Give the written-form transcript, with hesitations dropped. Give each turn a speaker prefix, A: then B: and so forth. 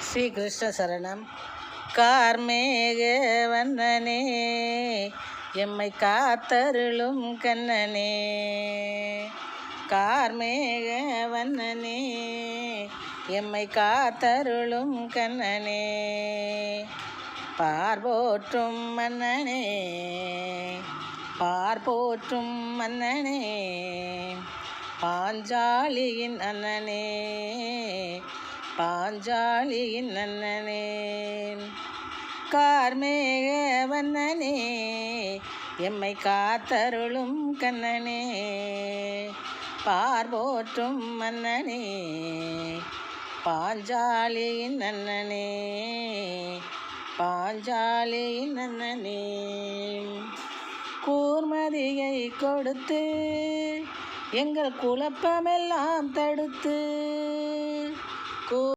A: ஸ்ரீ கிருஷ்ண சரணம். கார்மேக வண்ணனே எம்மை காத்தருளும் கண்ணனே, கார்மேக வண்ணனே எம்மை காத்தருளும் கண்ணனே, பார்போற்றும் மன்னனே பார்போற்றும் மன்னனே, பாஞ்சாலியின் அண்ணனே பாஞ்சாலியின் அண்ணனே, கார்மேக வண்ணனே எம்மை காத்தருளும் கண்ணனே, பார்போற்றும் மன்னனே பாஞ்சாலியின் அண்ணனே பாஞ்சாலியின் அண்ணனே, கூர்மதியை கொடுத்து எங்கள் குழப்பமெல்லாம் தடுத்து